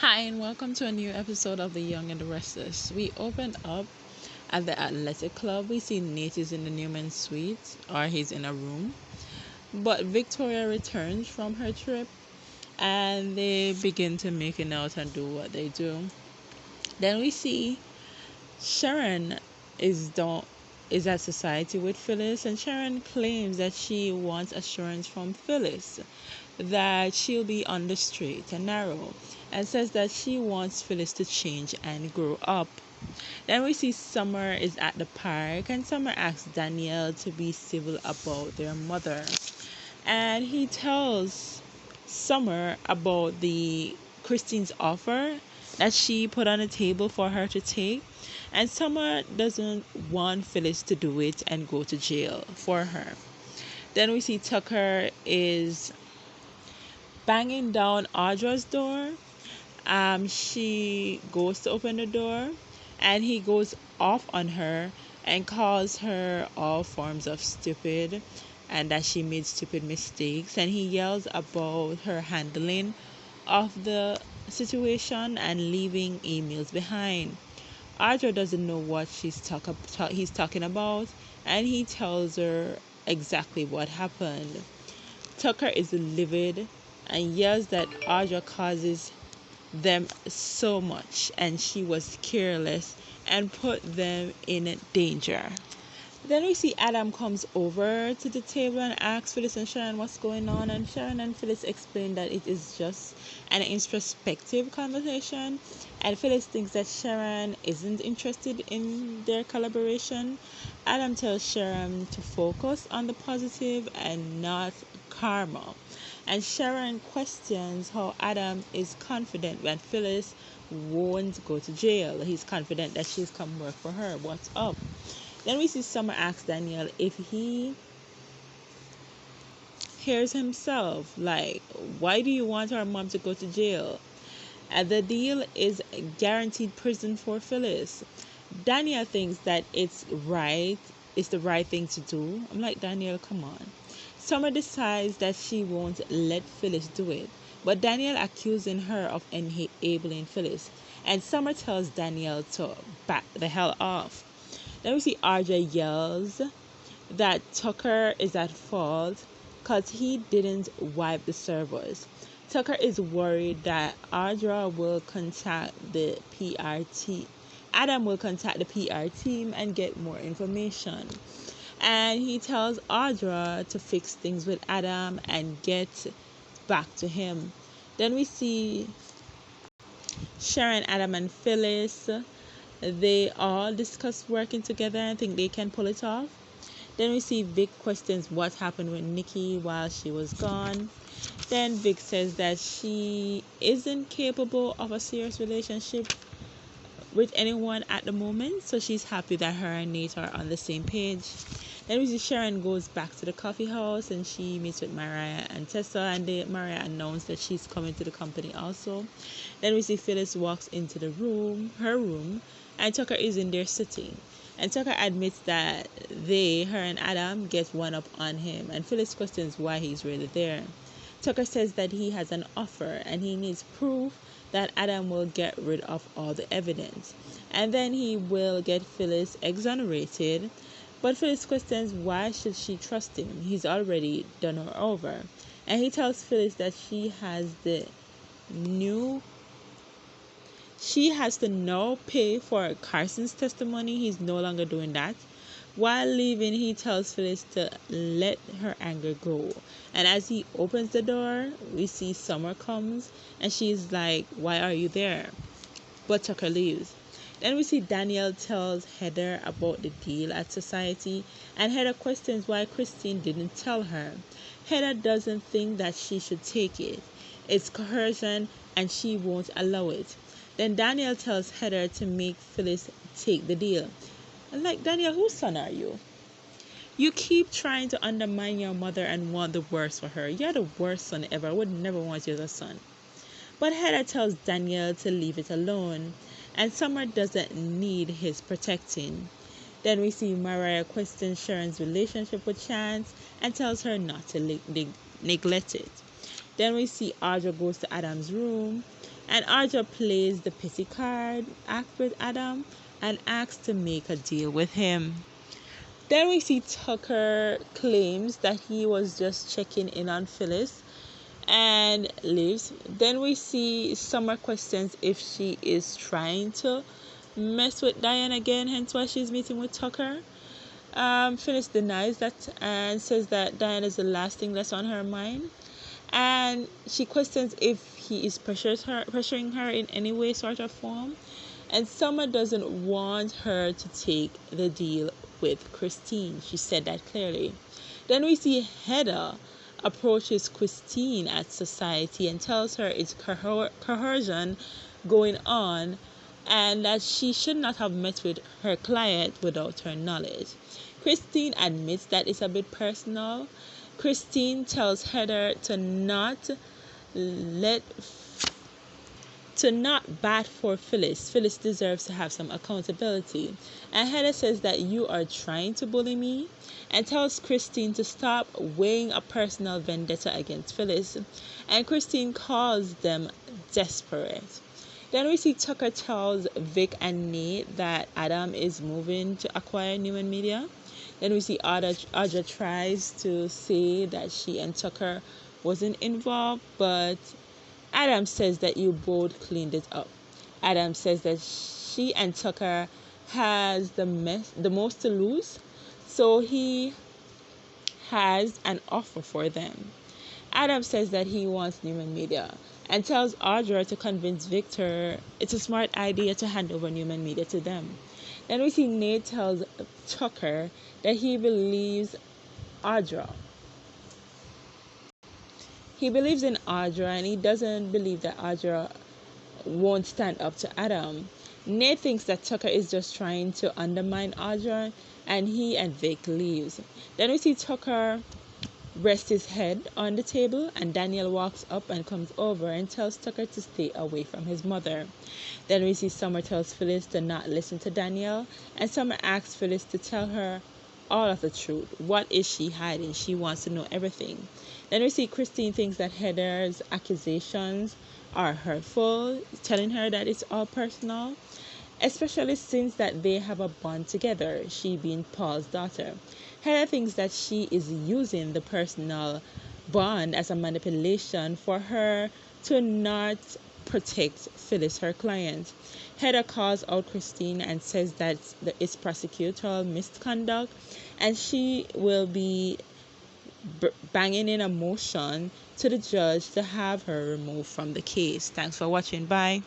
Hi, and welcome to a new episode of The Young and the Restless. We opened up at the athletic club. We see Nate is in the Newman suite, or he's in a room. But Victoria returns from her trip and they begin to making out and do what they do. Then we see Sharon is at society with Phyllis, and Sharon claims that she wants assurance from Phyllis that she'll be on the straight and narrow, and says that she wants Phyllis to change and grow up. Then we see Summer is at the park, and Summer asks Danielle to be civil about their mother, and he tells Summer about the Christine's offer that she put on the table for her to take, and Summer doesn't want Phyllis to do it and go to jail for her. Then we see Tucker is banging down Audra's door. She goes to open the door, and he goes off on her and calls her all forms of stupid and that she made stupid mistakes, and he yells about her handling of the situation and leaving emails behind. Audra doesn't know what he's talking about, and he tells her exactly what happened. Tucker is livid and yells that Audra causes them so much and she was careless and put them in danger. Then we see Adam comes over to the table and asks Phyllis and Sharon what's going on, and Sharon and Phyllis explain that it is just an introspective conversation, and Phyllis thinks that Sharon isn't interested in their collaboration. Adam tells Sharon to focus on the positive and not karma, and Sharon questions how Adam is confident when Phyllis won't go to jail. He's confident that she's come work for her. What's up? Then we see Summer ask Danielle if he hears himself, like, why do you want our mom to go to jail? And the deal is guaranteed prison for Phyllis. Danielle thinks that it's the right thing to do. I'm like, Danielle, come on. Summer decides that she won't let Phyllis do it, but Danielle accusing her of enabling Phyllis, and Summer tells Danielle to back the hell off. Then we see Audra yells that Tucker is at fault because he didn't wipe the servers. Tucker is worried that Audra will contact the PRT. Adam will contact the PR team and get more information. And he tells Audra to fix things with Adam and get back to him. Then we see Sharon, Adam, and Phyllis. They all discuss working together and think they can pull it off. Then we see Vic questions what happened with Nikki while she was gone. Then Vic says that she isn't capable of a serious relationship with anyone at the moment, so she's happy that her and Nate are on the same page. Then we see Sharon goes back to the coffee house and she meets with Mariah and Tessa, and Mariah announced that she's coming to the company also. Then we see Phyllis walks into her room, and Tucker is in there sitting. And Tucker admits that her and Adam get one up on him, and Phyllis questions why he's really there. Tucker says that he has an offer and he needs proof that Adam will get rid of all the evidence, and then he will get Phyllis exonerated. But Phyllis questions why should she trust him? He's already done her over. And he tells Phyllis that she has to now pay for Carson's testimony. He's no longer doing that. While leaving, he tells Phyllis to let her anger go. And as he opens the door, we see Summer comes and she's like, why are you there? But Tucker leaves. Then we see Danielle tells Heather about the deal at society, and Heather questions why Christine didn't tell her. Heather doesn't think that she should take it. It's coercion and she won't allow it. Then Danielle tells Heather to make Phyllis take the deal. I'm like, Danielle, whose son are you? You keep trying to undermine your mother and want the worst for her. You're the worst son ever. I would never want you as a son. But Heather tells Danielle to leave it alone, and Summer doesn't need his protecting. Then we see Mariah question Sharon's relationship with Chance and tells her not to neglect it. Then we see Audra goes to Adam's room And Audra plays the pity card act with Adam and asks to make a deal with him. Then we see Tucker claims that he was just checking in on Phyllis and leaves. Then we see Summer questions if she is trying to mess with Diane again, hence why she's meeting with Tucker. Phyllis denies that and says that Diane is the last thing that's on her mind. And she questions if he is pressuring her in any way, sort of form. And Summer doesn't want her to take the deal with Christine. She said that clearly. Then we see Heather approaches Christine at society and tells her it's coercion going on and that she should not have met with her client without her knowledge. Christine admits that it's a bit personal. Christine tells Heather let to not bat for Phyllis. Phyllis deserves to have some accountability. And Heather says that you are trying to bully me and tells Christine to stop weighing a personal vendetta against Phyllis. And Christine calls them desperate. Then we see Tucker tells Vic and Nate that Adam is moving to acquire Newman Media. Then we see Audra tries to say that she and Tucker wasn't involved, but Adam says that you both cleaned it up. Adam says that she and Tucker has the most to lose, so he has an offer for them. Adam says that he wants Newman Media and tells Audra to convince Victor it's a smart idea to hand over Newman Media to them. Then we see Nate tells Tucker that he believes Audra. He believes in Audra and he doesn't believe that Audra won't stand up to Adam. Nate thinks that Tucker is just trying to undermine Audra and he and Vic leaves. Then we see Tucker rest his head on the table and Daniel walks up and comes over and tells Tucker to stay away from his mother. Then we see Summer tells Phyllis to not listen to Daniel and Summer asks Phyllis to tell her all of the truth. What is she hiding? She wants to know everything. Then we see Christine thinks that Heather's accusations are hurtful, telling her that it's all personal, especially since that they have a bond together, she being Paul's daughter. Heather thinks that she is using the personal bond as a manipulation for her to not protect Phyllis, her client. Heather calls out Christine and says that it's prosecutorial misconduct and she will be banging in a motion to the judge to have her removed from the case. Thanks for watching. Bye.